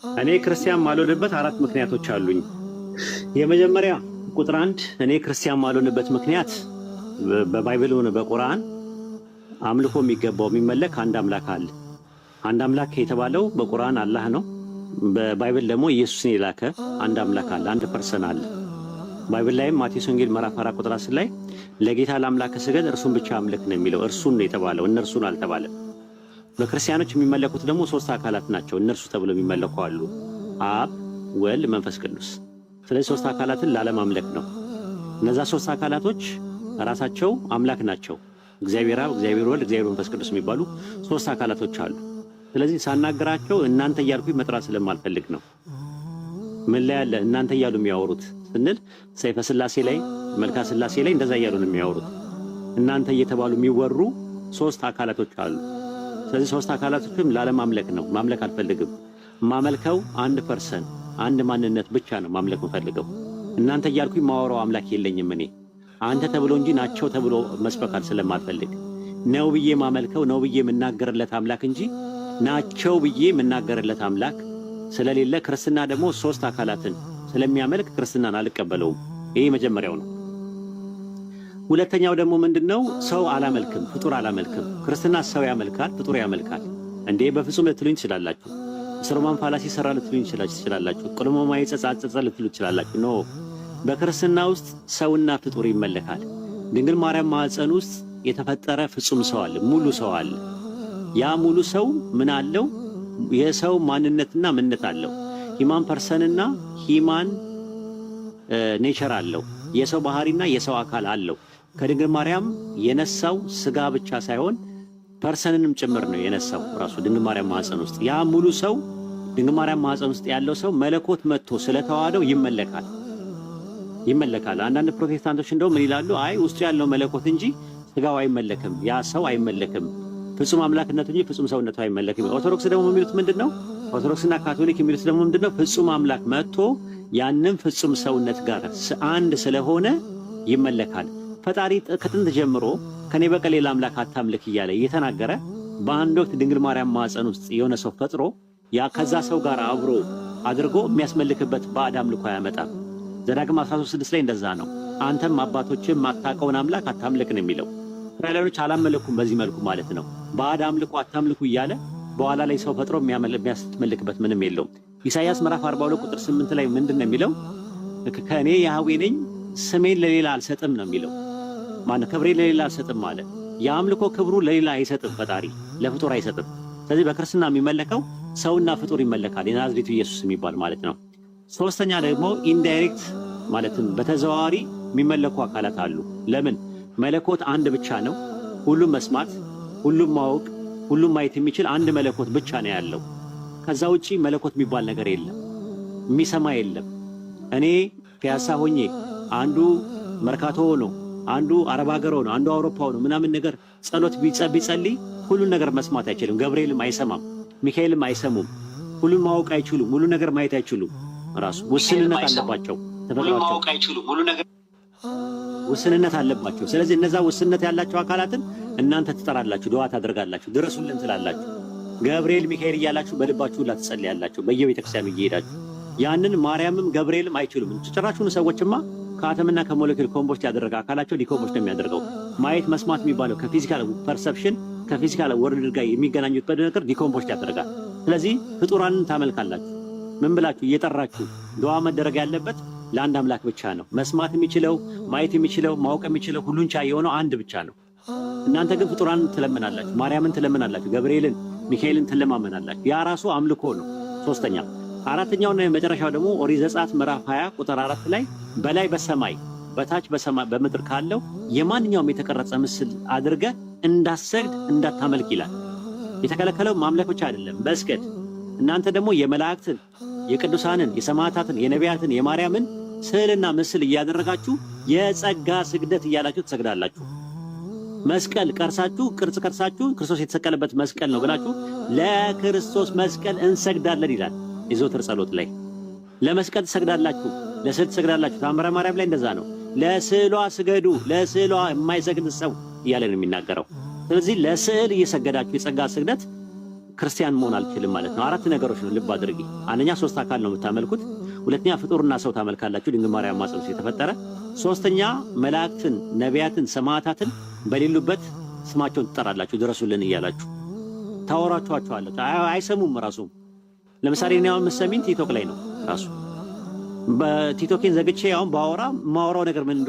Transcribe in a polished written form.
እኔ ክርስቲያን ማልሆንበት አራት ምክንያቶች አሉኝ። የመጀመሪያ ቁጥር 1 እኔ ክርስቲያን ማልሆንበት ምክንያት በባይብል ሆነ በቁርአን አምልኮ የሚገባው የሚመለክ አንድ አምላክ አለ። አንድ አምላክ የተባለው በቁርአን አላህ ነው። በባይብል ደግሞ ኢየሱስን የላከ አንድ አምላክ አለ፣ አንድ ፐርሰን አለ። ባይብል ላይም ማቴዎስ ወንጌል ምዕራፍ 4 ቁጥር 10 ላይ ለጌታ ለአምላክ ስገድ እርሱን ብቻ አምልክ ነው የሚለው። እርሱን ነው የተባለው፣ እነርሱን አልተባለም። በክርስቲያኖች የሚመለኩት ደግሞ ሶስት አካላት ናቸው። እነርሱ ተብለው የሚመለኩ አሉ፣ አብ፣ ወልድ፣ መንፈስ ቅዱስ። ስለዚህ ሶስት አካላትን ላለማምለክ ነው። እነዛ ሶስት አካላቶች ራሳቸው አምላክ ናቸው። እግዚአብሔር አብ፣ እግዚአብሔር ወልድ፣ እግዚአብሔር መንፈስ ቅዱስ የሚባሉ ሶስት አካላቶች አሉ። ስለዚህ ሳናገራቸው እናንተ እያልኩኝ መጥራት ስለማልፈልግ ነው። ምን ላይ ያለ እናንተ እያሉ የሚያወሩት ስንል ሰይፈ ሥላሴ ላይ መልካ ሥላሴ ላይ እንደዛ እያሉ ነው የሚያወሩት። እናንተ እየተባሉ የሚወሩ ሶስት አካላቶች አሉ። ስለዚህ ሶስት አካላቶችም ላለማምለክ ነው። ማምለክ አልፈልግም። ማመልከው አንድ ፐርሰን አንድ ማንነት ብቻ ነው ማምለክ የምፈልገው። እናንተ እያልኩኝ ማወራው አምላክ የለኝም። እኔ አንተ ተብሎ እንጂ ናቸው ተብሎ መስበካል ስለማልፈልግ ነው ብዬ ማመልከው ነው ብዬ የምናገርለት አምላክ እንጂ ናቸው ብዬ የምናገርለት አምላክ ስለሌለ፣ ክርስትና ደግሞ ሶስት አካላትን ስለሚያመልክ ክርስትናን አልቀበለውም። ይሄ መጀመሪያው ነው። ሁለተኛው ደግሞ ምንድነው? ሰው አላመልክም፣ ፍጡር አላመልክም። ክርስትና ሰው ያመልካል፣ ፍጡር ያመልካል። እንዴ በፍጹም ልትሉኝ ትችላላችሁ። ሰርማን ፋላሲ ሰራ ልትሉኝ ትችላላችሁ። ቅድሞ ማይጸጻጸጸ ልትሉ ትችላላችሁ። ኖ በክርስትና ውስጥ ሰውና ፍጡር ይመለካል። ድንግል ማርያም ማኅፀን ውስጥ የተፈጠረ ፍጹም ሰው አለ፣ ሙሉ ሰው አለ። ያ ሙሉ ሰው ምን አለው? የሰው ማንነትና ምንነት አለው። ሂማን ፐርሰንና ሂማን ኔቸር አለው። የሰው ባህሪና የሰው አካል አለው። ከድንግል ማርያም የነሳው ስጋ ብቻ ሳይሆን ፐርሰንንም ጭምር ነው የነሳው ራሱ ድንግል ማርያም ማኅፀን ውስጥ። ያ ሙሉ ሰው ድንግል ማርያም ማኅፀን ውስጥ ያለው ሰው መለኮት መጥቶ ስለተዋሃደው ይመለካል። አንዳንድ ፕሮቴስታንቶች እንደው ምን ይላሉ? አይ ውስጡ ያለው መለኮት እንጂ ስጋው አይመለክም፣ ያ ሰው አይመለክም፣ ፍጹም አምላክነቱ እንጂ ፍጹም ሰውነቱ አይመለክም። ኦርቶዶክስ ደግሞ የሚሉት ምንድነው? ኦርቶዶክስና ካቶሊክ የሚሉት ደግሞ ምንድነው? ፍጹም አምላክ መጥቶ ያንን ፍጹም ሰውነት ጋር አንድ ስለሆነ ይመለካል። ፈጣሪ ከጥንት ጀምሮ ከኔ በቀር ሌላ አምላክ አታምልክ እያለ እየተናገረ በአንድ ወቅት ድንግል ማርያም ማኅፀን ውስጥ የሆነ ሰው ፈጥሮ ያ ከዛ ሰው ጋር አብሮ አድርጎ የሚያስመልክበት ባዕድ አምልኮ አያመጣም። ዘዳግም 13:6 ላይ እንደዛ ነው። አንተም አባቶችም ማታውቀውን አምላክ አታምልክ ነው የሚለው። እስራኤላውያን አላመለኩም በዚህ መልኩ ማለት ነው። ባዕድ አምልኮ አታምልኩ እያለ በኋላ ላይ ሰው ፈጥሮ የሚያስመልክበት ምንም የለውም። ኢሳይያስ ምዕራፍ 42 ቁጥር 8 ላይ ምንድነው የሚለው? ከእኔ ያህዌ ነኝ ስሜን ለሌላ አልሰጥም ነው የሚለው። ማነው ክብሬን ለሌላ አልሰጥም ማለት? የአምልኮ ክብሩ ለሌላ አይሰጥም፣ ፈጣሪ ለፍጡር አይሰጥም። ስለዚህ በክርስትና የሚመለከው ሰውና ፍጡር ይመለካል፣ የናዝሬቱ ኢየሱስ የሚባል ማለት ነው። ሶስተኛ ደግሞ ኢንዳይሬክት ማለትም በተዘዋዋሪ የሚመለኩ አካላት አሉ። ለምን? መለኮት አንድ ብቻ ነው። ሁሉም መስማት፣ ሁሉም ማወቅ፣ ሁሉም ማየት የሚችል አንድ መለኮት ብቻ ነው ያለው። ከዛ ውጪ መለኮት የሚባል ነገር የለም፣ የሚሰማ የለም። እኔ ፒያሳ ሆኜ አንዱ መርካቶ ሆኖ አንዱ አረብ ሀገር ሆኖ አንዱ አውሮፓ ሆኖ ምናምን ነገር ጸሎት ቢጸልይ ሁሉን ነገር መስማት አይችልም። ገብርኤልም አይሰማም፣ ሚካኤልም አይሰሙም። ሁሉን ማወቅ አይችሉም፣ ሁሉ ነገር ማየት አይችሉም። ራሱ ውስንነት አለባቸው፣ ተፈጥሯቸው ውስንነት አለባቸው። ስለዚህ እነዛ ውስንነት ያላቸው አካላትን እናንተ ትጠራላችሁ፣ ዱዓ ታደርጋላችሁ፣ ድረሱልን ትላላችሁ። ገብርኤል ሚካኤል እያላችሁ በልባችሁ ሁላ ትጸልያላችሁ፣ በየቤተ ክርስቲያኑ እየሄዳችሁ። ያንን ማርያምም ገብርኤልም አይችሉም። ጭራሹን ሰዎችማ ከአተምና ከሞለኪል ኮምፖስት ያደረገ አካላቸው ዲኮምፖስት ነው የሚያደርገው። ማየት መስማት የሚባለው ከፊዚካል ፐርሰፕሽን ከፊዚካል ወርልድ ጋር የሚገናኙበት ነገር ዲኮምፖስት ያደርጋል። ስለዚህ ፍጡራንን ታመልካላችሁ። ምን ብላችሁ እየጠራችሁ? ዱዓ መደረግ ያለበት ለአንድ አምላክ ብቻ ነው። መስማት የሚችለው ማየት የሚችለው ማወቅ የሚችለው ሁሉን ቻይ የሆነው አንድ ብቻ ነው። እናንተ ግን ፍጡራንን ትለምናላችሁ፣ ማርያምን ትለምናላችሁ፣ ገብርኤልን ሚካኤልን ትለማመናላችሁ። ያ ራሱ አምልኮ ነው። ሶስተኛ አራተኛውና የመጨረሻው ደግሞ ኦሪት ዘጸአት ምዕራፍ 20 ቁጥር 4 ላይ በላይ በሰማይ በታች በምድር ካለው የማንኛውም የተቀረጸ ምስል አድርገህ እንዳሰግድ እንዳታመልክ ይላል። የተከለከለው ማምለክ ብቻ አይደለም፣ መስገድ። እናንተ ደግሞ የመላእክትን የቅዱሳንን የሰማዕታትን የነቢያትን የማርያምን ስዕልና ምስል እያደረጋችሁ የጸጋ ስግደት እያላችሁ ትሰግዳላችሁ። መስቀል ቀርሳችሁ ቅርጽ ቀርሳችሁ ክርስቶስ የተሰቀለበት መስቀል ነው ብላችሁ ለክርስቶስ መስቀል እንሰግዳለን ይላል የዘወትር ጸሎት ላይ። ለመስቀል ትሰግዳላችሁ፣ ለስዕል ትሰግዳላችሁ። ታምረ ማርያም ላይ እንደዛ ነው። ለስዕሏ ስገዱ፣ ለስዕሏ የማይሰግድ ሰው እያለ ነው የሚናገረው። ስለዚህ ለስዕል እየሰገዳችሁ የጸጋ ስግደት ክርስቲያን መሆን አልችልም ማለት ነው። 4 ነገሮች ነው ልብ አድርጊ። አንደኛ 3 አካል ነው የምታመልኩት። ሁለተኛ ፍጡርና ሰው ታመልካላችሁ፣ ድንግል ማርያም ማጽኖ የተፈጠረ። ሶስተኛ መላእክትን፣ ነቢያትን፣ ሰማዕታትን በሌሉበት ስማቸውን ትጠራላችሁ፣ ድረሱልን እያላችሁ ታወራችኋቸዋላችሁ። አይሰሙም ራሱ። ለምሳሌ እኔ አሁን የምትሰሚኝ ቲክቶክ ላይ ነው ራሱ። በቲክቶኬን ዘግቼ አሁን ባወራ ማወራው ነገር ምን